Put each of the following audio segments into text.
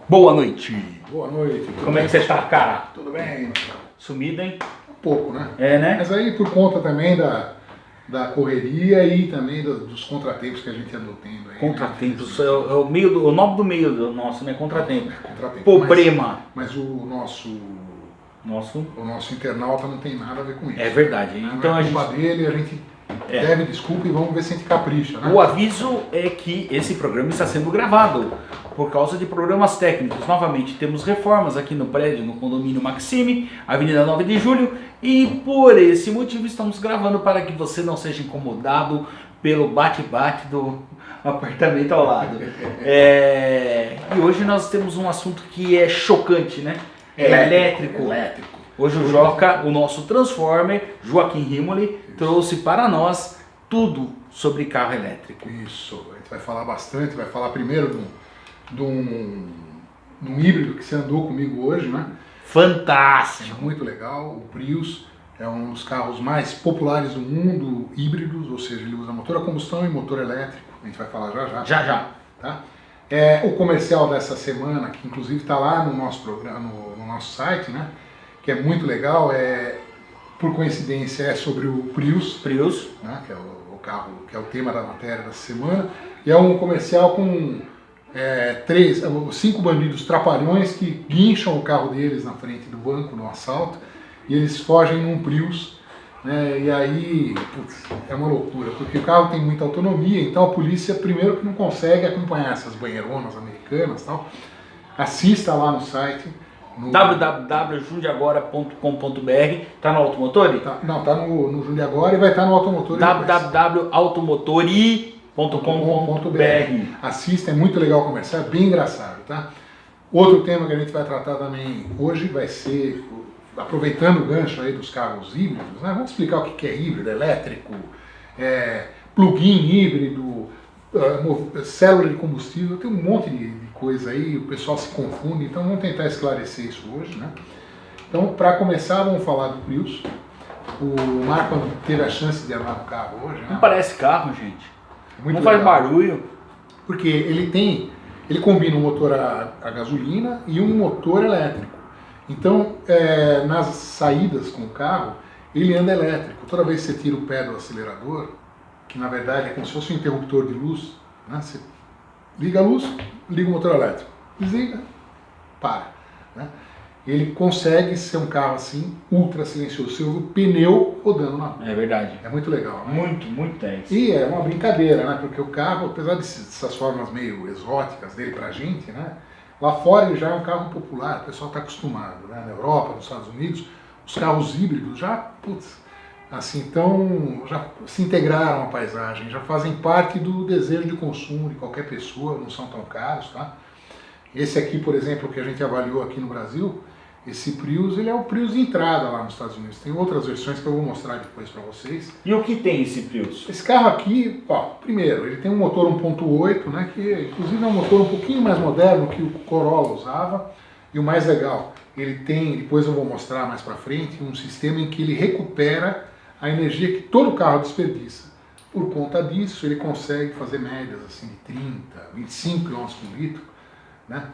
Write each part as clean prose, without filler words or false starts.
Boa noite. Boa noite. Como é que você tá, cara? Tudo bem? Sumido, hein? Um pouco, né? É, né? Mas aí por conta também da correria e também dos contratempos que a gente andou tendo aí. Contratempos, Né? o nome do meio do nosso, né? Contratempo. Contratempo. Problema. Mas o nosso internauta não tem nada a ver com isso. É verdade. Né? Então não é a culpa gente... dele, a gente deve desculpa e vamos ver se a gente capricha, né? O aviso é que esse programa está sendo gravado por causa de problemas técnicos. Novamente, temos reformas aqui no prédio, no condomínio Maxime, Avenida 9 de Julho, e por esse motivo estamos gravando para que você não seja incomodado pelo bate-bate do apartamento ao lado. E hoje nós temos um assunto que é chocante, né? Elétrico. Hoje o Joca, o nosso Transformer, Joaquim Rimoli, trouxe para nós tudo sobre carro elétrico. Isso, a gente vai falar bastante, vai falar primeiro de um híbrido que você andou comigo hoje, né? Fantástico! É muito legal, o Prius é um dos carros mais populares do mundo, híbridos, ou seja, ele usa motor a combustão e motor elétrico, a gente vai falar já. Tá? O comercial dessa semana, que inclusive está lá no nosso programa, no nosso site, né? Que é muito legal, por coincidência é sobre o Prius, né? Que é o carro, que é o tema da matéria dessa semana, e é um comercial com 5 bandidos trapalhões que guincham o carro deles na frente do banco no assalto e eles fogem num Prius, né? E aí é uma loucura, porque o carro tem muita autonomia, então a polícia primeiro que não consegue acompanhar essas banheironas americanas e tal. Assista lá no site www.jundiagora.com.br. Tá no Automotori? Não, tá no Junde Agora e vai estar no Automotori. www.automotori.com.br. Assista, é muito legal o comercial, é bem engraçado, tá? Outro tema que a gente vai tratar também hoje vai ser, aproveitando o gancho aí dos carros híbridos, né? Vamos explicar o que é híbrido, elétrico, plug-in híbrido, célula de combustível, tem um monte de coisa aí, o pessoal se confunde, então vamos tentar esclarecer isso hoje, né? Então, para começar, vamos falar do Prius. O Marco teve a chance de andar no carro hoje, né? Não parece carro, gente. Muito não faz legal. barulho. Porque ele combina um motor a gasolina e um motor elétrico. Então, nas saídas com o carro, ele anda elétrico. Toda vez que você tira o pé do acelerador, que na verdade é como se fosse um interruptor de luz, né? Você liga a luz, liga o motor elétrico, desliga, para, né? Ele consegue ser um carro assim, ultra silencioso. Você ouve o pneu rodando na rua. É verdade. É muito legal, né? Muito tenso. E é uma brincadeira, né? Porque o carro, apesar dessas formas meio exóticas dele pra gente, né? Lá fora ele já é um carro popular, o pessoal está acostumado, né? Na Europa, nos Estados Unidos, os carros híbridos já, assim, então já se integraram à paisagem, já fazem parte do desejo de consumo de qualquer pessoa, não são tão caros, tá? Esse aqui, por exemplo, que a gente avaliou aqui no Brasil, esse Prius, ele é o Prius de entrada lá nos Estados Unidos. Tem outras versões que eu vou mostrar depois para vocês. E o que tem esse Prius? Esse carro aqui, primeiro, ele tem um motor 1.8, né, que inclusive é um motor um pouquinho mais moderno que o Corolla usava. E o mais legal, ele tem, depois eu vou mostrar mais para frente, um sistema em que ele recupera a energia que todo carro desperdiça. Por conta disso, ele consegue fazer médias assim, de 30, 25 km por litro, né?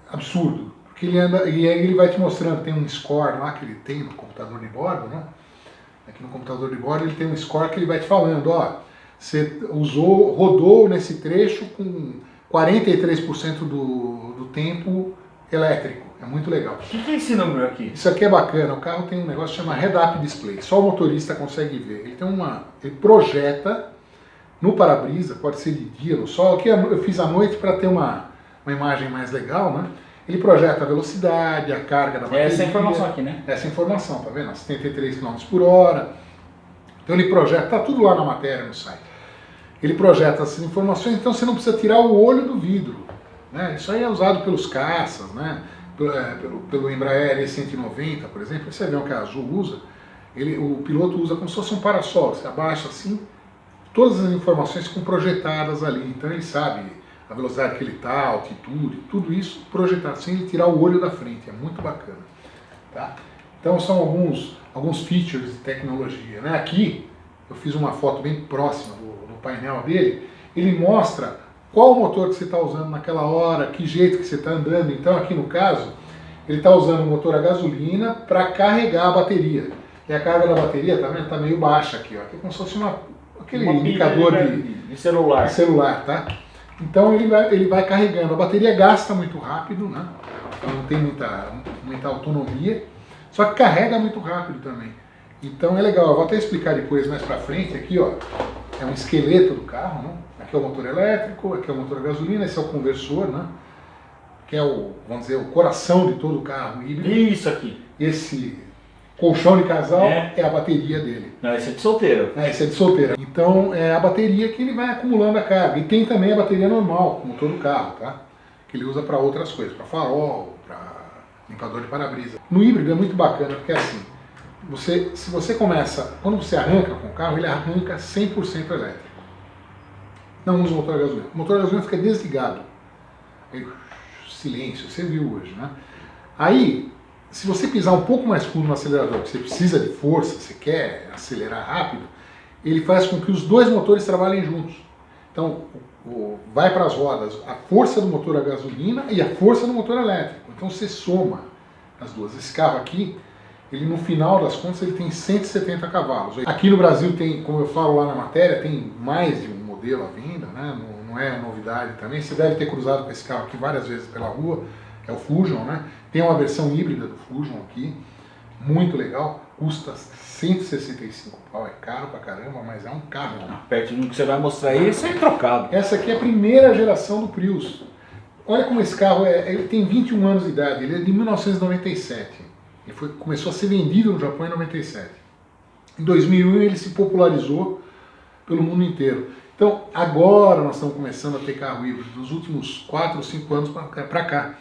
Absurdo. Porque ele anda, e aí ele vai te mostrando, tem um score lá que ele tem no computador de bordo, né? Aqui no computador de bordo ele tem um score que ele vai te falando, você rodou nesse trecho com 43% do tempo elétrico. É muito legal. O que é esse número aqui? Isso aqui é bacana, o carro tem um negócio que chama Head-Up Display, só o motorista consegue ver. Ele projeta no para-brisa, pode ser de dia, no sol. Aqui eu fiz à noite para ter uma imagem mais legal, né? Ele projeta a velocidade, a carga da bateria. Essa informação aqui, né? Essa informação, tá vendo? 73 km por hora. Então ele projeta, tá tudo lá na matéria no site. Ele projeta essas informações, então você não precisa tirar o olho do vidro, né? Isso aí é usado pelos caças, né? Pelo Embraer E190, por exemplo, esse avião que a Azul usa, o piloto usa como se fosse um parasol, você abaixa assim, todas as informações ficam projetadas ali, então ele sabe a velocidade que ele está, a altitude, tudo isso projetado, sem ele tirar o olho da frente, é muito bacana. Tá? Então são alguns features de tecnologia, né? Aqui eu fiz uma foto bem próxima do painel dele, ele mostra qual o motor que você está usando naquela hora, que jeito que você está andando. Então aqui no caso, ele está usando o motor a gasolina para carregar a bateria. E a carga da bateria tá meio baixa aqui, ó. Aqui é como se fosse aquele indicador de celular. Tá? Então ele vai carregando. A bateria gasta muito rápido, né? Então não tem muita autonomia, só que carrega muito rápido também. Então é legal, eu vou até explicar depois mais pra frente. Aqui, ó, é um esqueleto do carro, né? Aqui é o motor elétrico, aqui é o motor a gasolina, esse é o conversor, né? Que é vamos dizer, o coração de todo o carro híbrido. Isso aqui. Esse colchão de casal é a bateria dele. Não, esse é de solteiro. Esse é de solteiro. Então é a bateria que ele vai acumulando a carga. E tem também a bateria normal, como todo carro, tá? Que ele usa para outras coisas, para farol, para limpador de para-brisa. No híbrido é muito bacana, porque assim, se você começa, quando você arranca com o carro, ele arranca 100% elétrico. Não usa o motor a gasolina. O motor a gasolina fica desligado. Aí, silêncio, você viu hoje, né? Aí, se você pisar um pouco mais fundo no acelerador, porque você precisa de força, você quer acelerar rápido, ele faz com que os dois motores trabalhem juntos. Então, vai para as rodas a força do motor a gasolina e a força do motor elétrico. Então você soma as duas. Esse carro aqui, ele no final das contas, ele tem 170 cavalos. Aqui no Brasil tem, como eu falo lá na matéria, tem mais de um modelo à venda, né? Não é novidade também. Você deve ter cruzado com esse carro aqui várias vezes pela rua, que é o Fusion, né? Tem uma versão híbrida do Fusion aqui, muito legal, custa 165 pau, é caro pra caramba, mas é um carro. Perto do que você vai mostrar aí, esse é trocado. Essa aqui é a primeira geração do Prius. Olha como esse carro ele tem 21 anos de idade, ele é de 1997. Ele começou a ser vendido no Japão em 97. Em 2001 ele se popularizou pelo mundo inteiro. Então agora nós estamos começando a ter carro híbrido, nos últimos 4 ou 5 anos para cá.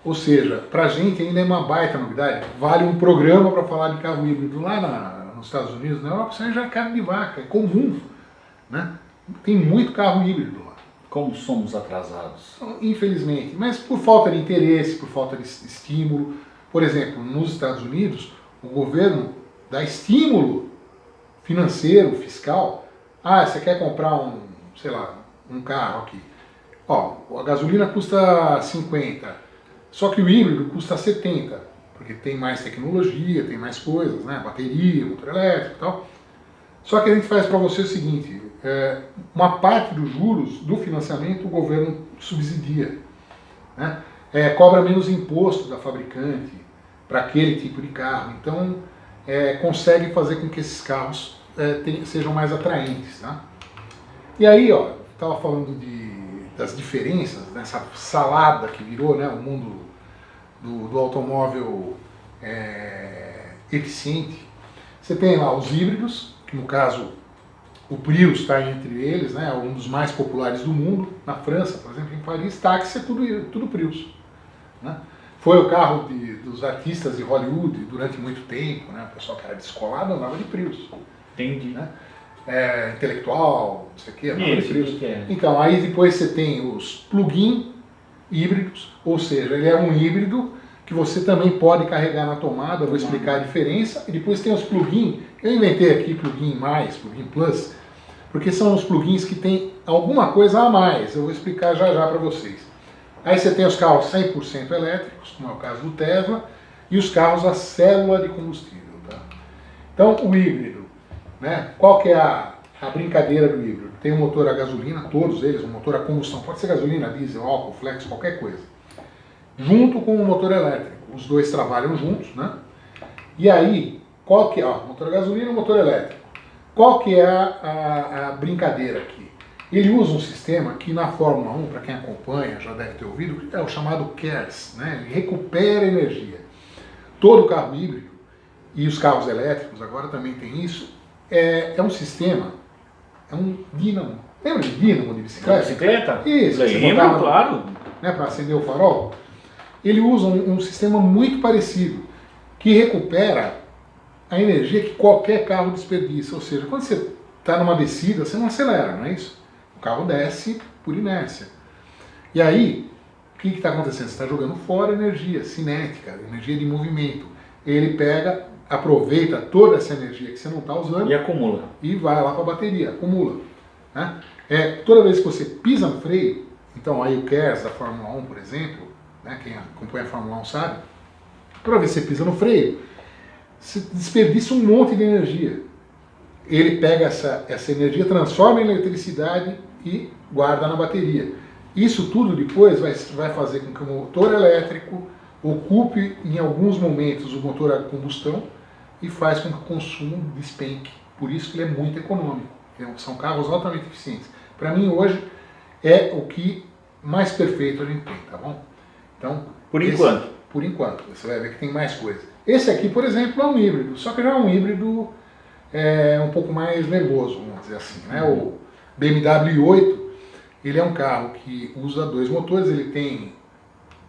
Ou seja, para a gente ainda é uma baita novidade. Vale um programa para falar de carro híbrido. Lá nos Estados Unidos, na Europa, isso aí já é carne de vaca, é comum, né? Tem muito carro híbrido lá. Como somos atrasados? Infelizmente, mas por falta de interesse, por falta de estímulo. Por exemplo, nos Estados Unidos, o governo dá estímulo financeiro, fiscal. Ah, você quer comprar um carro aqui. Ó, a gasolina custa 50. Só que o híbrido custa 70, porque tem mais tecnologia, tem mais coisas, né? Bateria, motor elétrico e tal. Só que a gente faz para você o seguinte, uma parte dos juros do financiamento o governo subsidia, né? Cobra menos imposto da fabricante para aquele tipo de carro. Então, consegue fazer com que esses carros sejam mais atraentes, tá? E aí, ó, estava falando das diferenças, dessa salada que virou, né, o mundo do automóvel eficiente. Você tem lá os híbridos, que no caso o Prius está entre eles, né, um dos mais populares do mundo. Na França, por exemplo, em Paris, táxi é tudo Prius, né? Foi o carro dos artistas de Hollywood durante muito tempo, né? O pessoal que era descolado andava de Prius. Entendi. Né? Intelectual, não sei o que, andava de Prius. É. Então, aí depois você tem os plug-in híbridos, ou seja, ele é um híbrido que você também pode carregar na tomada, vou explicar a diferença. E depois tem os plug-in, eu inventei aqui plug-in mais, plug-in plus, porque são os plugins que tem alguma coisa a mais, eu vou explicar já já para vocês. Aí você tem os carros 100% elétricos, como é o caso do Tesla, e os carros a célula de combustível. Tá? Então, o híbrido, né? Qual que é a brincadeira do híbrido? Tem um motor a gasolina, todos eles, um motor a combustão, pode ser gasolina, diesel, álcool, flex, qualquer coisa, junto com o motor elétrico. Os dois trabalham juntos, né? E aí, qual que é? Motor a gasolina e motor elétrico. Qual que é a brincadeira aqui? Ele usa um sistema que na Fórmula 1, para quem acompanha, já deve ter ouvido, é o chamado CARES, né? Ele recupera energia. Todo carro híbrido, e os carros elétricos agora também tem isso, é um sistema, é um dínamo. Lembra de dínamo de bicicleta? Bicicleta? Isso. Lembra, claro. Né, para acender o farol. Ele usa um sistema muito parecido, que recupera a energia que qualquer carro desperdiça. Ou seja, quando você está numa descida, você não acelera, não é isso? O carro desce por inércia. E aí, o que está acontecendo? Você está jogando fora energia cinética, energia de movimento. Ele pega, aproveita toda essa energia que você não está usando e acumula. E vai lá para a bateria, acumula. Né? Toda vez que você pisa no freio, então aí o KERS da Fórmula 1, por exemplo, né, quem acompanha a Fórmula 1 sabe, toda vez que você pisa no freio, você desperdiça um monte de energia. Ele pega essa energia, transforma em eletricidade e guarda na bateria. Isso tudo depois vai fazer com que o motor elétrico ocupe em alguns momentos o motor a combustão e faz com que o consumo despenque. Por isso que ele é muito econômico. São carros altamente eficientes. Para mim hoje é o que mais perfeito a gente tem, tá bom? Então, por enquanto. Por enquanto. Você vai ver que tem mais coisa. Esse aqui, por exemplo, é um híbrido, só que já é um híbrido um pouco mais nervoso, vamos dizer assim, né? O BMW i8, ele é um carro que usa 2 motores, ele tem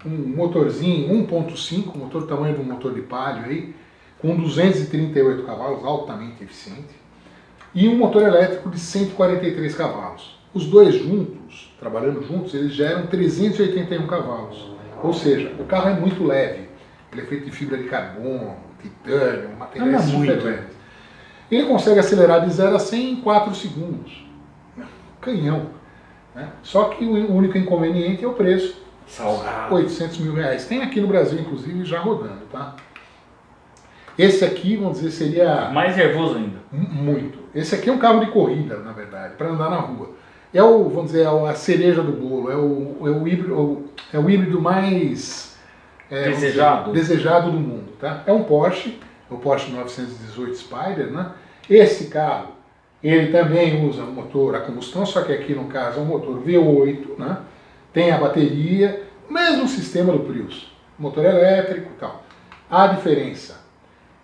um motorzinho 1.5, motor do tamanho de um motor de Palio aí, com 238 cavalos, altamente eficiente, e um motor elétrico de 143 cavalos. Os dois juntos, trabalhando juntos, eles geram 381 cavalos. Ou seja, o carro é muito leve. Ele é feito de fibra de carbono, titânio, materiais super leves. Ele consegue acelerar de 0 a 100 em 4 segundos. Canhão. Né? Só que o único inconveniente é o preço. Salgado. 800 mil reais. Tem aqui no Brasil, inclusive, já rodando, tá? Esse aqui, vamos dizer, seria... mais nervoso ainda. Muito. Esse aqui é um carro de corrida, na verdade, para andar na rua. É o, vamos dizer, a cereja do bolo, é o híbrido mais desejado do mundo, tá? É um Porsche, o Porsche 918 Spider, né? Esse carro, ele também usa um motor a combustão, só que aqui no caso é um motor V8, né? Tem a bateria, mesmo sistema do Prius, motor elétrico e tal. A diferença,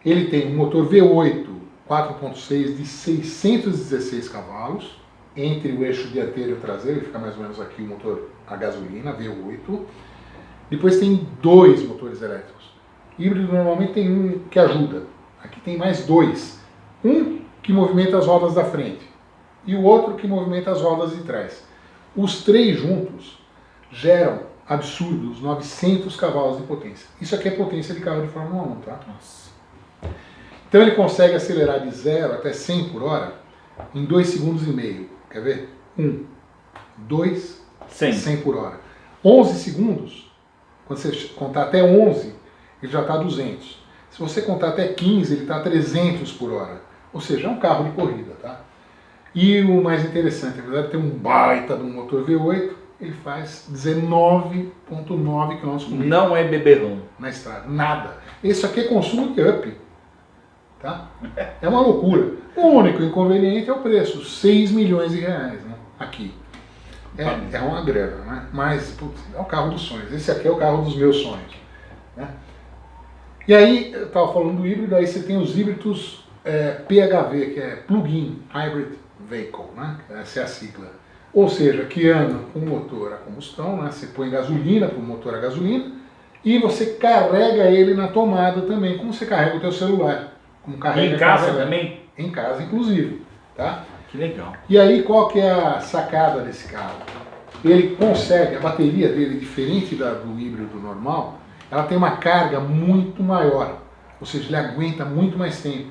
ele tem um motor V8 4.6 de 616 cavalos, entre o eixo dianteiro e o traseiro, fica mais ou menos aqui o motor a gasolina, V8. Depois tem 2 motores elétricos. Híbrido normalmente tem um que ajuda. Aqui tem mais 2. Um que movimenta as rodas da frente e o outro que movimenta as rodas de trás. Os 3 juntos geram absurdos 900 cavalos de potência. Isso aqui é potência de carro de Fórmula 1, tá? Nossa. Então ele consegue acelerar de 0 até 100 por hora em 2,5 segundos. Quer ver? 1, 2, 100 por hora. 11 segundos, quando você contar até 11, ele já está a 200. Se você contar até 15, ele está a 300 por hora. Ou seja, é um carro de corrida, tá? E o mais interessante, apesar de ter um baita de um motor V8, ele faz 19,9 km por litro. Não é beberrão. Na estrada, nada. Isso aqui é consumo de up. Tá? É uma loucura. O único inconveniente é o preço, 6 milhões de reais, né? Aqui. É uma grana, né? Mas putz, é o carro dos sonhos. Esse aqui é o carro dos meus sonhos. Né? E aí, eu estava falando do híbrido, aí você tem os híbridos PHV, que é Plug-in Hybrid Vehicle, né? Essa é a sigla. Ou seja, que andam com motor a combustão, né? Você põe gasolina para o motor a gasolina e você carrega ele na tomada também, como você carrega o teu celular. Em casa também? Em casa, inclusive. Tá? Que legal. E aí, qual que é a sacada desse carro? Ele consegue, a bateria dele, diferente do híbrido normal, ela tem uma carga muito maior. Ou seja, ele aguenta muito mais tempo.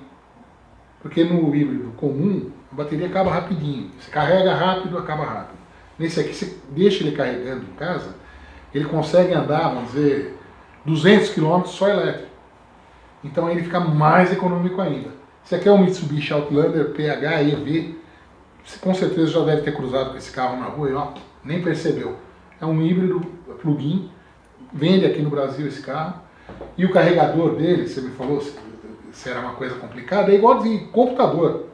Porque no híbrido comum, a bateria acaba rapidinho. Você carrega rápido, acaba rápido. Nesse aqui, você deixa ele carregando em casa, ele consegue andar, vamos dizer, 200 km só elétrico. Então ele fica mais econômico ainda. Esse aqui é um Mitsubishi Outlander PHEV. Você com certeza já deve ter cruzado com esse carro na rua e ó, nem percebeu. É um híbrido plug-in. Vende aqui no Brasil esse carro. E o carregador dele, você me falou se era uma coisa complicada, é igual de computador.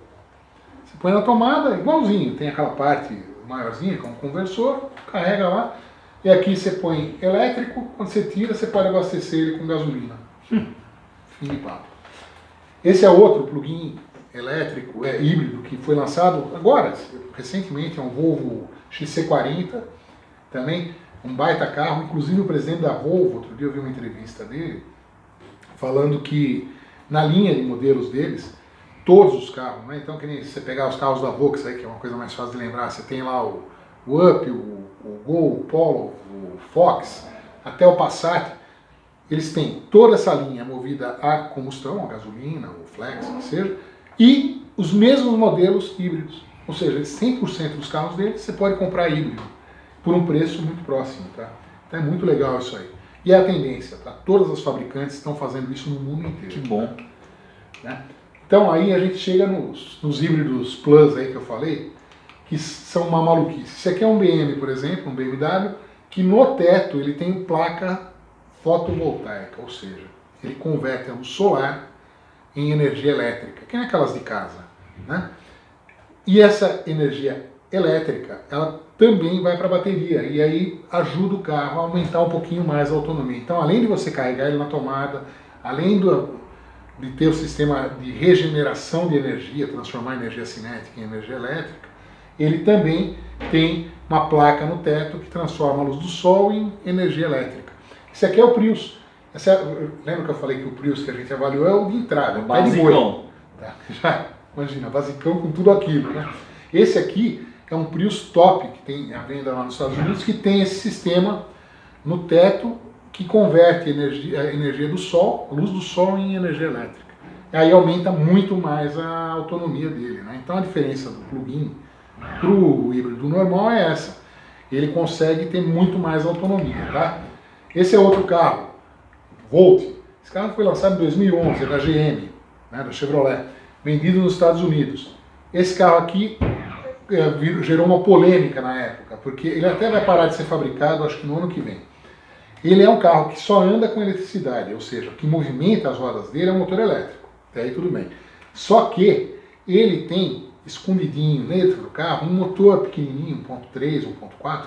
Você põe na tomada, igualzinho. Tem aquela parte maiorzinha, com um conversor, carrega lá. E aqui você põe elétrico, quando você tira, você pode abastecer ele com gasolina. Fim de papo. Esse é outro plug-in elétrico, híbrido, que foi lançado agora, recentemente, é um Volvo XC40, também um baita carro. Inclusive o presidente da Volvo, outro dia eu vi uma entrevista dele, falando que na linha de modelos deles, todos os carros, né? Então que nem você pegar os carros da Volkswagen, aí, que é uma coisa mais fácil de lembrar, você tem lá o Up, o Gol, o Polo, o Fox, até o Passat, eles têm toda essa linha movida a combustão, a gasolina, o flex, o que seja, e os mesmos modelos híbridos. Ou seja, 100% dos carros dele você pode comprar híbrido, por um preço muito próximo, tá? Então é muito legal isso aí. E é a tendência, tá? Todas as fabricantes estão fazendo isso no mundo inteiro. Que bom. Né? Então aí a gente chega nos híbridos Plus aí que eu falei, que são uma maluquice. Esse aqui é um BM, por exemplo, um BMW, que no teto ele tem placa fotovoltaica, ou seja, ele converte a luz solar em energia elétrica, que é aquelas de casa, né? E essa energia elétrica, ela também vai para a bateria, e aí ajuda o carro a aumentar um pouquinho mais a autonomia. Então, além de você carregar ele na tomada, além de ter o sistema de regeneração de energia, transformar a energia cinética em energia elétrica, ele também tem uma placa no teto que transforma a luz do sol em energia elétrica. Esse aqui é o Prius. Lembra que eu falei que o Prius que a gente avaliou é o de entrada, o pé de boi. Tá? Já, imagina, basicão com tudo aquilo, né? Esse aqui é um Prius top, que tem a venda lá nos Estados Unidos, que tem esse sistema no teto que converte a energia do sol, a luz do sol, em energia elétrica. E aí aumenta muito mais a autonomia dele, né? Então a diferença do plug-in para o híbrido normal é essa. Ele consegue ter muito mais autonomia, tá? Esse é outro carro, Volt. Esse carro foi lançado em 2011, é da GM, né, da Chevrolet, vendido nos Estados Unidos. Esse carro aqui gerou uma polêmica na época, porque ele até vai parar de ser fabricado, acho que no ano que vem. Ele é um carro que só anda com eletricidade, ou seja, o que movimenta as rodas dele é um motor elétrico. Até aí tudo bem. Só que ele tem escondidinho dentro do carro um motor pequenininho, 1.3 ou 1.4,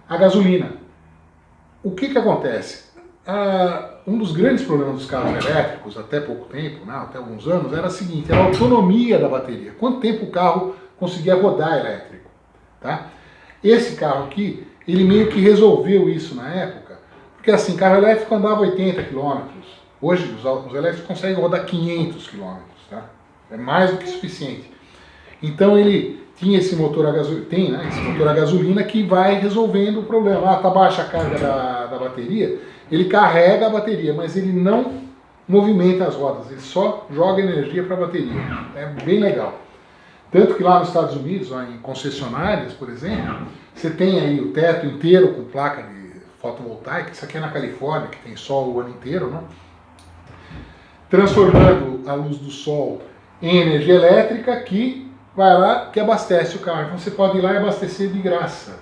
a gasolina. O que acontece? Um dos grandes problemas dos carros elétricos, até pouco tempo, né, até alguns anos, era o seguinte, era a autonomia da bateria. Quanto tempo o carro conseguia rodar elétrico? Tá? Esse carro aqui, ele meio que resolveu isso na época, porque assim, carro elétrico andava 80 km. Hoje os elétricos conseguem rodar 500 km. Tá? É mais do que suficiente. Então ele tinha esse motor a gasolina, esse motor a gasolina que vai resolvendo o problema. Tá baixa a carga da bateria, ele carrega a bateria, mas ele não movimenta as rodas, ele só joga energia para a bateria. É bem legal. Tanto que lá nos Estados Unidos, lá em concessionárias, por exemplo, você tem aí o teto inteiro com placa de fotovoltaica, isso aqui é na Califórnia, que tem sol o ano inteiro, né? Transformando a luz do sol em energia elétrica que vai lá, que abastece o carro. Então você pode ir lá e abastecer de graça.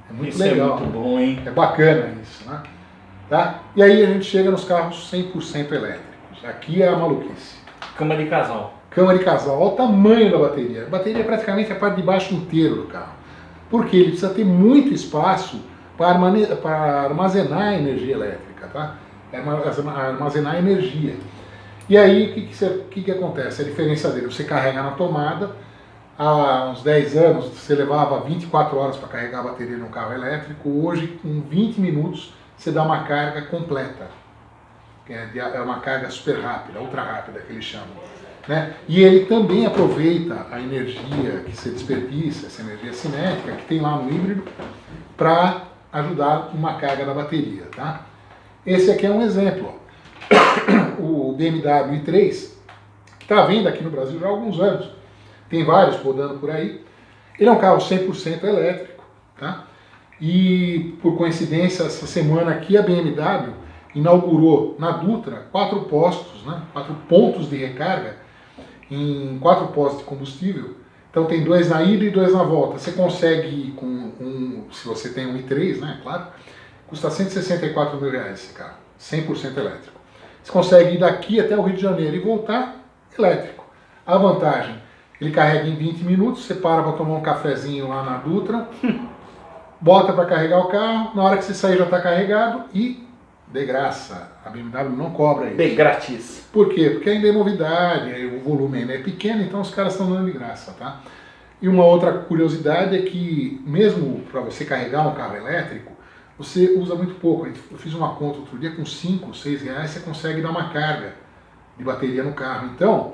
É muito isso legal. É muito bom, hein? É bacana isso, né? Tá? E aí a gente chega nos carros 100% elétricos. Aqui é a maluquice. Cama de casal. Cama de casal. Olha o tamanho da bateria. A bateria é praticamente a parte de baixo inteiro do carro. Porque ele precisa ter muito espaço para armazenar energia elétrica, tá? Armazenar energia. E aí o que acontece? A diferença dele, você carrega na tomada. Há uns 10 anos você levava 24 horas para carregar a bateria num carro elétrico. Hoje, com 20 minutos, você dá uma carga completa. É uma carga super rápida, ultra rápida que eles chamam. Né? E ele também aproveita a energia que você desperdiça, essa energia cinética que tem lá no híbrido, para ajudar uma carga da bateria. Tá? Esse aqui é um exemplo. O BMW i3, que está à venda aqui no Brasil já há alguns anos. Tem vários rodando por aí. Ele é um carro 100% elétrico. Tá? E, por coincidência, essa semana aqui a BMW inaugurou na Dutra 4 postos, né? 4 pontos de recarga em 4 postos de combustível. Então tem 2 na ida e 2 na volta. Você consegue ir com se você tem um i3, né? Claro, custa R$164 mil esse carro, 100% elétrico. Você consegue ir daqui até o Rio de Janeiro e voltar elétrico. A vantagem, ele carrega em 20 minutos, você para tomar um cafezinho lá na Dutra, bota para carregar o carro, na hora que você sair já está carregado e de graça. A BMW não cobra isso. De grátis. Por quê? Porque ainda é novidade, o volume ainda é pequeno, então os caras estão dando de graça, tá? E uma outra curiosidade é que, mesmo para você carregar um carro elétrico, você usa muito pouco. Eu fiz uma conta outro dia, com 5, 6 reais você consegue dar uma carga de bateria no carro. Então,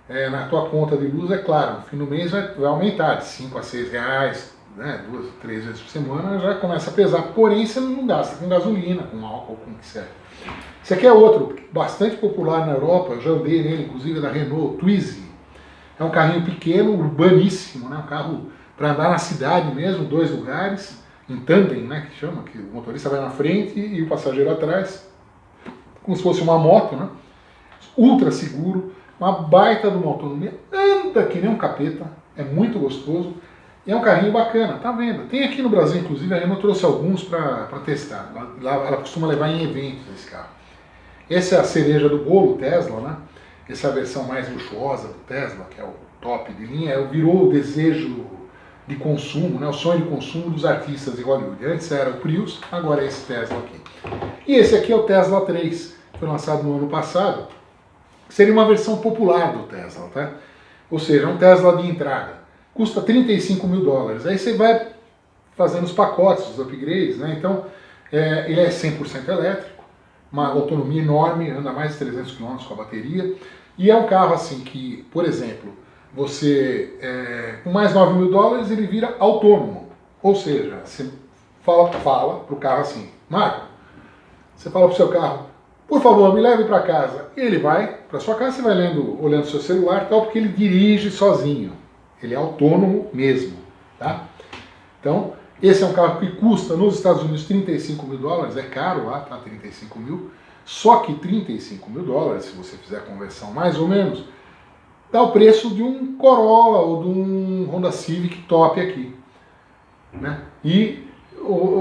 na tua conta de luz, é claro, no fim do mês vai aumentar de 5 a 6 reais, né, 2, 3 vezes por semana, já começa a pesar. Porém, você não gasta com gasolina, com álcool, com o que serve. Esse aqui é outro, bastante popular na Europa, eu já andei nele, inclusive da Renault, Twizy. É um carrinho pequeno, urbaníssimo, né? Um carro para andar na cidade mesmo, 2 lugares, em tandem, né? Que chama, que o motorista vai na frente e o passageiro atrás, como se fosse uma moto, né? Ultra seguro, uma baita de uma autonomia, anda que nem um capeta, é muito gostoso. E é um carrinho bacana, tá vendo? Tem aqui no Brasil, inclusive, a Renault trouxe alguns para testar. Ela costuma levar em eventos esse carro. Essa é a cereja do bolo, Tesla, né? Essa é a versão mais luxuosa do Tesla, que é o top de linha. Virou o desejo de consumo, né? O sonho de consumo dos artistas de Hollywood. Antes era o Prius, agora é esse Tesla aqui. E esse aqui é o Tesla 3, foi lançado no ano passado. Seria uma versão popular do Tesla, tá? Ou seja, um Tesla de entrada. Custa 35 mil dólares. Aí você vai fazendo os pacotes, os upgrades, né? Então, ele é 100% elétrico, uma autonomia enorme, anda mais de 300 km com a bateria. E é um carro assim que, por exemplo, você, com mais 9 mil dólares, ele vira autônomo. Ou seja, você fala para o carro assim, Marco, você fala para o seu carro, por favor, me leve para casa. E ele vai para sua casa, você vai olhando seu celular e tal, porque ele dirige sozinho. Ele é autônomo mesmo, tá? Então, esse é um carro que custa nos Estados Unidos 35 mil dólares, é caro lá, tá? 35 mil. Só que 35 mil dólares, se você fizer a conversão mais ou menos, dá o preço de um Corolla ou de um Honda Civic top aqui, né? E,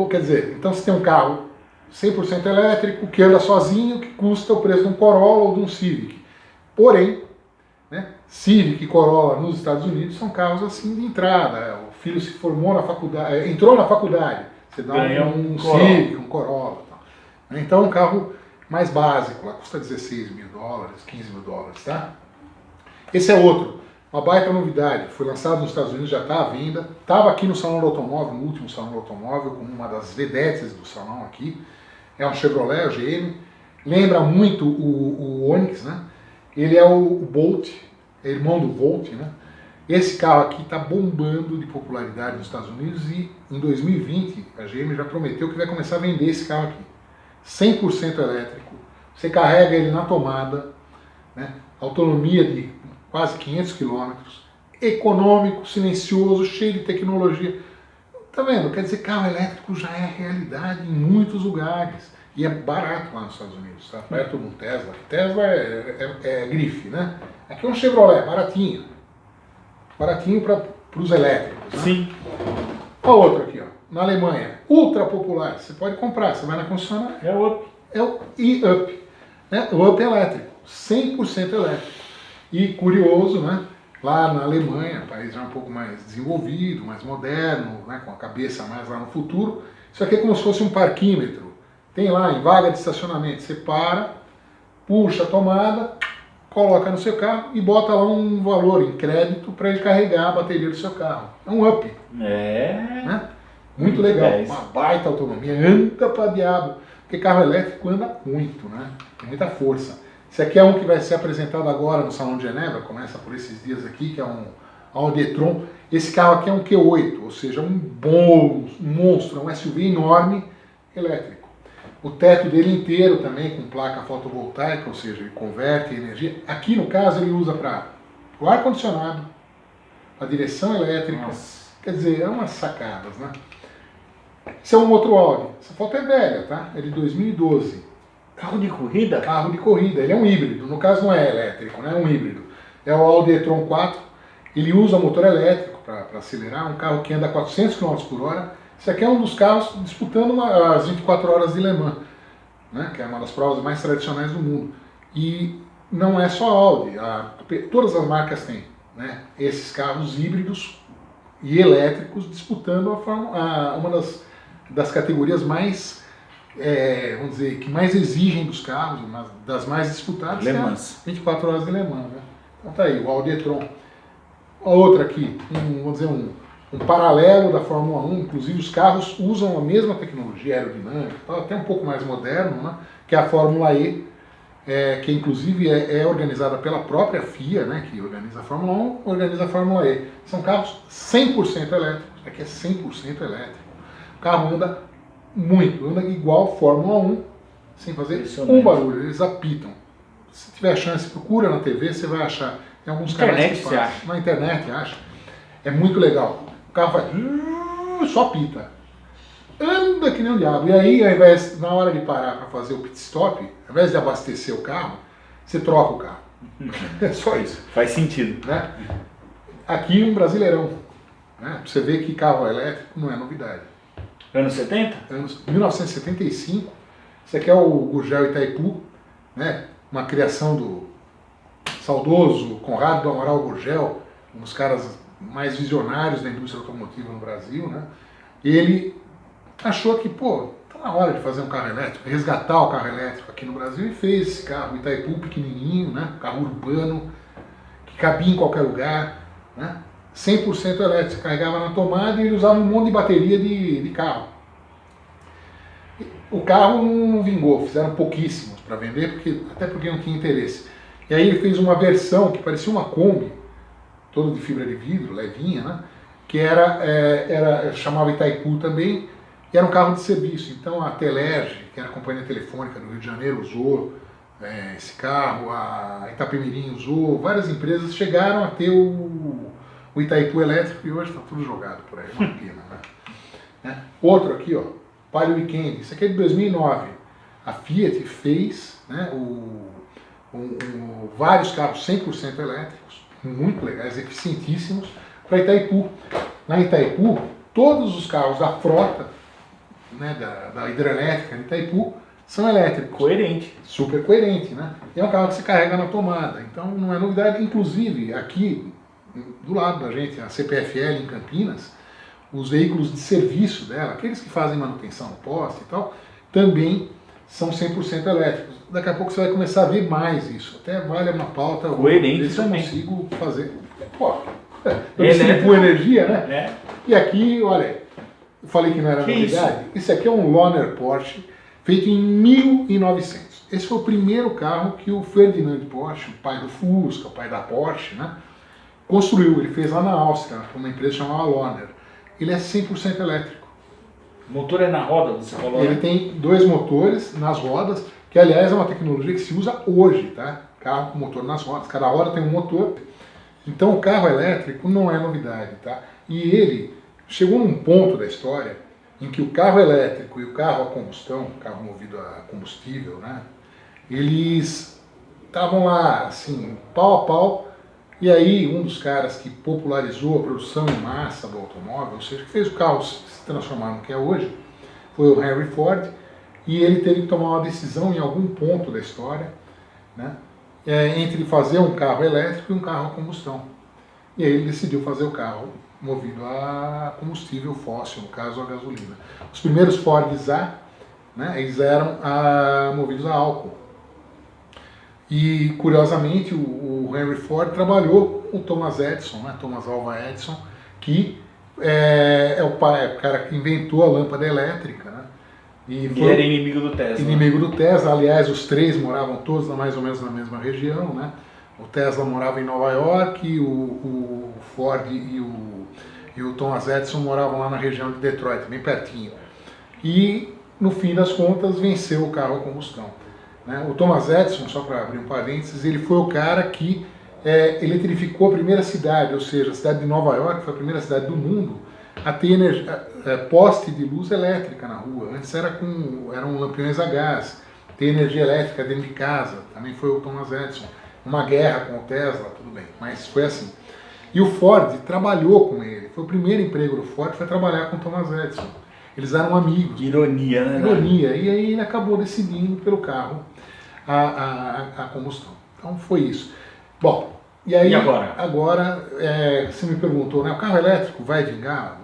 quer dizer, então você tem um carro 100% elétrico, que anda sozinho, que custa o preço de um Corolla ou de um Civic. Porém, né, Civic e Corolla nos Estados Unidos são carros assim de entrada. O filho se formou na faculdade, entrou na faculdade, você dá um Civic, um Corolla. Tal. Então é um carro mais básico, lá custa 16 mil dólares, 15 mil dólares, tá? Esse é outro, uma baita novidade, foi lançado nos Estados Unidos, já está à venda, estava aqui no Salão do Automóvel, no último Salão do Automóvel, como uma das vedetes do salão aqui. É um Chevrolet, o GM, lembra muito o Onix, né? Ele é o Bolt, é irmão do Volt, né? Esse carro aqui está bombando de popularidade nos Estados Unidos e em 2020 a GM já prometeu que vai começar a vender esse carro aqui. 100% elétrico, você carrega ele na tomada, né? Autonomia de quase 500 km, econômico, silencioso, cheio de tecnologia. Tá vendo? Quer dizer, carro elétrico já é realidade em muitos lugares. E é barato lá nos Estados Unidos, tá? Perto de um Tesla. Tesla é grife, né? Aqui é um Chevrolet, baratinho. Baratinho para os elétricos, né? Sim. A outra aqui, ó, na Alemanha, ultra popular. Você pode comprar, você vai na concessionária. É o Up. É o e-Up, né? O Up elétrico, 100% elétrico. E curioso, né? Lá na Alemanha, país já um pouco mais desenvolvido, mais moderno, né? Com a cabeça mais lá no futuro. Isso aqui é como se fosse um parquímetro. Tem lá em vaga de estacionamento, você para, puxa a tomada, coloca no seu carro e bota lá um valor em crédito para ele carregar a bateria do seu carro. É um Up. Né? Muito legal, uma baita autonomia, anda para diabo, porque carro elétrico anda muito, né? Tem muita força. Esse aqui é um que vai ser apresentado agora no Salão de Genebra, começa por esses dias aqui, que é um Audi e-tron. Esse carro aqui é um Q8, ou seja, um monstro, um SUV enorme elétrico. O teto dele inteiro também com placa fotovoltaica, ou seja, ele converte energia. Aqui no caso ele usa para o ar-condicionado, a direção elétrica. Nossa. Quer dizer, é umas sacadas, né? Esse é um outro Audi. Essa foto é velha, tá? É de 2012. Carro de corrida? Carro de corrida. Ele é um híbrido. No caso não é elétrico, né? É um híbrido. É o Audi e-tron 4. Ele usa motor elétrico para acelerar. Um carro que anda a 400 km por hora. Esse aqui é um dos carros disputando as 24 horas de Le Mans, né? Que é uma das provas mais tradicionais do mundo. E não é só a Audi. Todas as marcas têm, né? Esses carros híbridos e elétricos disputando uma das categorias mais, vamos dizer, que mais exigem dos carros, uma das mais disputadas, Le Mans. 24 horas de Le Mans, né? Então tá aí, o Audi e-tron. A outra aqui, vamos dizer, um paralelo da Fórmula 1, inclusive os carros usam a mesma tecnologia aerodinâmica, até um pouco mais moderno, né? Que é a Fórmula E, que inclusive é organizada pela própria FIA, né? Que organiza a Fórmula 1, organiza a Fórmula E. São carros 100% elétricos, aqui é 100% elétrico. O carro anda muito, anda igual Fórmula 1, sem fazer um barulho, eles apitam. Se tiver chance, procura na TV, você vai achar Em alguns internet canais você acha. Na internet, acha. É muito legal. O carro faz... só pita. Anda que nem um diabo. E aí, ao invés, na hora de parar para fazer o pit stop, ao invés de abastecer o carro, você troca o carro. É só isso. Faz sentido. Né? Aqui um Brasileirão. Né? Pra você ver que carro elétrico não é novidade. Anos 70? Anos 1975. Esse aqui é o Gurgel Itaipu, né? Uma criação do saudoso Conrado do Amaral Gurgel, um dos caras mais visionários da indústria automotiva no Brasil, né? Ele achou que, pô, tá na hora de fazer um carro elétrico, resgatar o carro elétrico aqui no Brasil e fez esse carro, Itaipu pequenininho, né? Carro urbano, que cabia em qualquer lugar, né? 100% elétrico, carregava na tomada e ele usava um monte de bateria de carro. O carro não vingou, fizeram pouquíssimos para vender, até porque não tinha interesse. E aí ele fez uma versão que parecia uma Kombi, toda de fibra de vidro, levinha, né? Que chamava Itaipu também, e era um carro de serviço. Então a Telerge, que era a companhia telefônica do Rio de Janeiro, usou esse carro, a Itapemirim usou, várias empresas chegaram a ter o Itaipu elétrico e hoje está tudo jogado por aí, uma pena, né? Outro aqui, ó, Palio Weekend, isso aqui é de 2009. A Fiat fez, né, vários carros 100% elétricos, muito legais, eficientíssimos, para Itaipu. Na Itaipu, todos os carros da frota, né, da hidrelétrica de Itaipu são elétricos. Coerente. Super coerente, né? E é um carro que se carrega na tomada, então não é novidade. Inclusive, aqui do lado da gente, a CPFL em Campinas, os veículos de serviço dela, aqueles que fazem manutenção no poste e tal, também são 100% elétricos. Daqui a pouco você vai começar a ver mais isso. Até vale uma pauta. Coerente se também. Eu consigo fazer. Pô, eu distribuo energia, né? É. E aqui, olha, eu falei que não era novidade. Esse aqui é um Lohner Porsche, feito em 1900. Esse foi o primeiro carro que o Ferdinand Porsche, o pai do Fusca, o pai da Porsche, né, construiu. Ele fez lá na Áustria, com uma empresa chamada Lohner. Ele é 100% elétrico. O motor é na roda, você falou? Ele tem dois motores nas rodas, que aliás é uma tecnologia que se usa hoje, tá? Carro com motor nas rodas, cada roda tem um motor. Então o carro elétrico não é novidade, tá? E ele chegou num ponto da história em que o carro elétrico e o carro a combustão, o carro movido a combustível, né? Eles estavam lá, assim, pau a pau. E aí, um dos caras que popularizou a produção em massa do automóvel, ou seja, que fez o carro se transformar no que é hoje, foi o Henry Ford, e ele teve que tomar uma decisão em algum ponto da história, né, entre fazer um carro elétrico e um carro a combustão. E aí ele decidiu fazer o carro movido a combustível fóssil, no caso a gasolina. Os primeiros Fords A, né, eles eram movidos a álcool. E, curiosamente, o Henry Ford trabalhou com o Thomas Edison, né? Thomas Alva Edison, que é o cara que inventou a lâmpada elétrica. Né? E era inimigo do Tesla. Inimigo do Tesla. Aliás, os três moravam todos mais ou menos na mesma região. Né? O Tesla morava em Nova York, e o Ford e o Thomas Edison moravam lá na região de Detroit, bem pertinho. E, no fim das contas, venceu o carro a combustão. O Thomas Edison, só para abrir um parênteses, ele foi o cara que eletrificou a primeira cidade, ou seja, a cidade de Nova York foi a primeira cidade do mundo a ter poste de luz elétrica na rua. Antes eram lampiões a gás, ter energia elétrica dentro de casa, também foi o Thomas Edison. Uma guerra com o Tesla, tudo bem, mas foi assim. E o Ford trabalhou com ele, foi o primeiro emprego do Ford, foi trabalhar com o Thomas Edison. Eles eram amigos. Ironia, né? Ironia. E aí ele acabou decidindo pelo carro a combustão. Então foi isso. Bom, e aí agora você me perguntou, né, o carro elétrico vai vingar?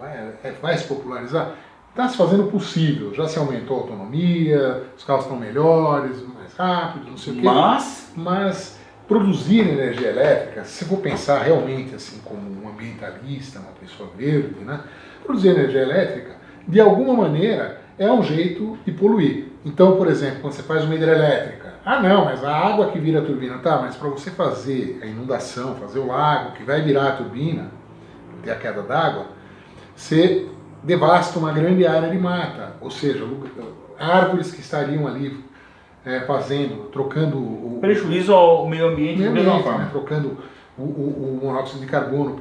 Vai se popularizar? Está se fazendo possível. Já se aumentou a autonomia, os carros estão melhores, mais rápidos, não sei o quê. Mas produzir energia elétrica, se for pensar realmente assim como um ambientalista, uma pessoa verde, né, produzir energia elétrica, de alguma maneira, é um jeito de poluir. Então, por exemplo, quando você faz uma hidrelétrica, não, mas a água que vira a turbina, tá, mas para você fazer a inundação, fazer o lago que vai virar a turbina, ter a queda d'água, você devasta uma grande área de mata, ou seja, árvores que estariam ali trocando... prejuízo ao meio ambiente de mesma forma. Né, trocando o monóxido de carbono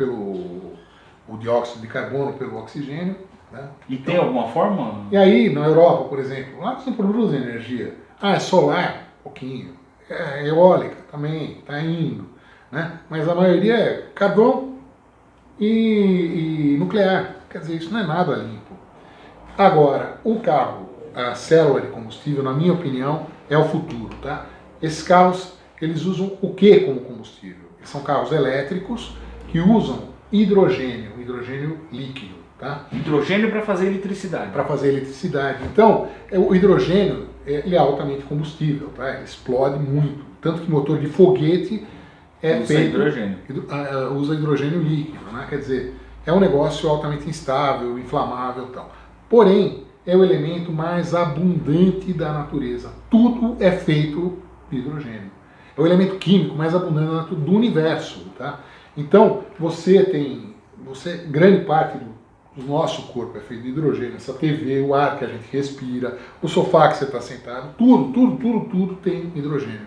o dióxido de carbono pelo oxigênio. Né? E tem alguma forma? E aí, na Europa, por exemplo, lá você produz energia. É solar, pouquinho. É eólica também, está indo. Né? Mas a maioria é carvão e nuclear. Quer dizer, isso não é nada limpo. Agora, o carro, a célula de combustível, na minha opinião, é o futuro. Tá? Esses carros, eles usam o que como combustível? Eles são carros elétricos que usam hidrogênio líquido. Tá? Hidrogênio para fazer eletricidade. Para fazer eletricidade. Então, o hidrogênio ele é altamente combustível, tá? Ele explode muito. Tanto que motor de foguete usa hidrogênio líquido. Né? Quer dizer, é um negócio altamente instável, inflamável e tal. Porém, é o elemento mais abundante da natureza. Tudo é feito de hidrogênio. É o elemento químico mais abundante do universo. Tá? Então, grande parte do nosso corpo é feito de hidrogênio, essa TV, o ar que a gente respira, o sofá que você está sentado, tudo tem hidrogênio.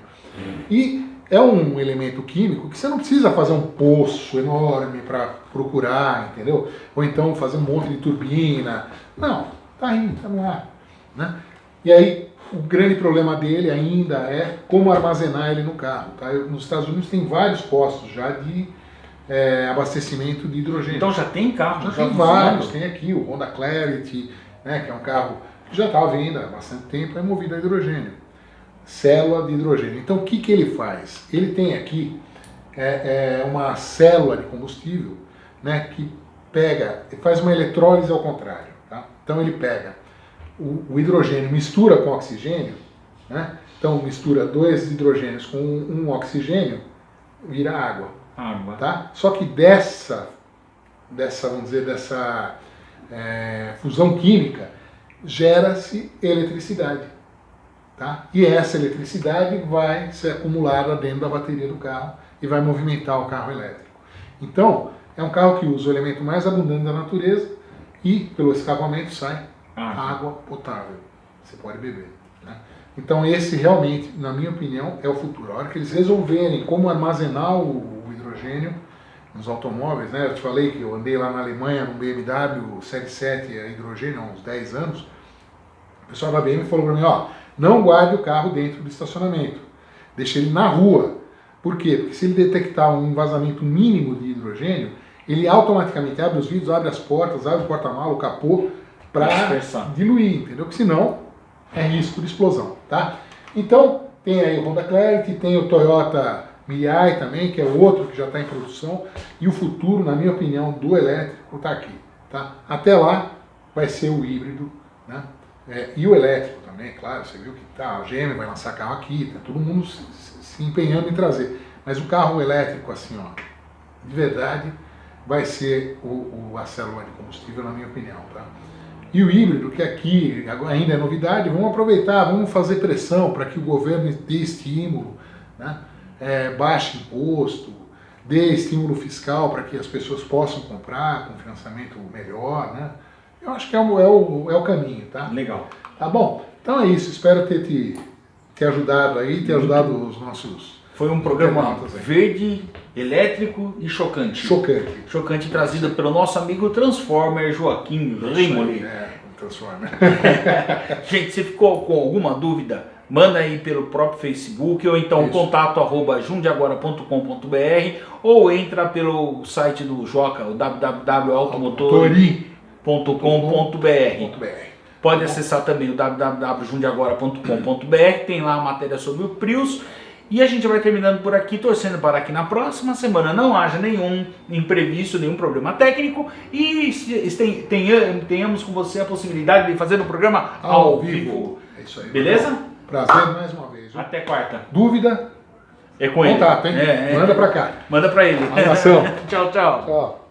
E é um elemento químico que você não precisa fazer um poço enorme para procurar, entendeu? Ou então fazer um monte de turbina. Não, tá aí, tá no ar. Né? E aí, o grande problema dele ainda é como armazenar ele no carro. Tá? Nos Estados Unidos tem vários postos já de abastecimento de hidrogênio. Então já tem carro? Já tem vários, tem aqui o Honda Clarity, né, que é um carro que já está à venda há bastante tempo, é movido a hidrogênio. Célula de hidrogênio. Então o que ele faz? Ele tem aqui uma célula de combustível, né, que faz uma eletrólise ao contrário. Tá? Então ele pega o hidrogênio, mistura com oxigênio, né? Então mistura 2 hidrogênios com um oxigênio, vira água. Tá? Só que dessa fusão química gera-se eletricidade. Tá? E essa eletricidade vai ser acumulada dentro da bateria do carro e vai movimentar o carro elétrico. Então, é um carro que usa o elemento mais abundante da natureza e, pelo escapamento, sai água potável. Você pode beber. Né? Então, esse realmente, na minha opinião, é o futuro. A hora que eles resolverem como armazenar o hidrogênio nos automóveis, né? Eu te falei que eu andei lá na Alemanha num BMW Série 7 a hidrogênio há uns 10 anos. O pessoal da BMW falou para mim, não guarde o carro dentro do estacionamento, deixe ele na rua. Por quê? Porque se ele detectar um vazamento mínimo de hidrogênio, ele automaticamente abre os vidros, abre as portas, abre o porta-malas, o capô, para diluir, entendeu? Porque senão é risco de explosão, tá? Então, tem aí o Honda Clarity, tem o Toyota Mirai também, que é outro que já está em produção, e o futuro, na minha opinião, do elétrico está aqui. Tá? Até lá vai ser o híbrido, né? E o elétrico também, claro, você viu que a GM vai lançar carro aqui, está todo mundo se empenhando em trazer. Mas o carro elétrico, assim, de verdade, vai ser a célula de combustível, na minha opinião. Tá? E o híbrido, que aqui ainda é novidade, vamos aproveitar, vamos fazer pressão para que o governo dê estímulo, né? Baixe imposto, dê estímulo fiscal para que as pessoas possam comprar com financiamento melhor, né? Eu acho que é o caminho, tá? Legal. Tá bom? Então é isso, espero ter te ajudado aí, ter ajudado os nossos... Foi um programa verde, elétrico e chocante. Chocante trazido pelo nosso amigo Transformer Joaquim Rimoli. Transformer. Gente, se ficou com alguma dúvida, manda aí pelo próprio Facebook ou então contato@jundiagora.com.br ou entra pelo site do Joca, o www.automotori.com.br. Pode acessar também o www.jundiagora.com.br, tem lá a matéria sobre o Prius. E a gente vai terminando por aqui, torcendo para que na próxima semana não haja nenhum imprevisto, nenhum problema técnico e tenhamos com você a possibilidade de fazer um programa ao vivo. É isso aí. Beleza? Prazer mais uma vez. Viu? Até quarta. Dúvida? É com ele. Contato, hein? Manda pra cá. Manda pra ele. Abração. Tchau, tchau. Tchau.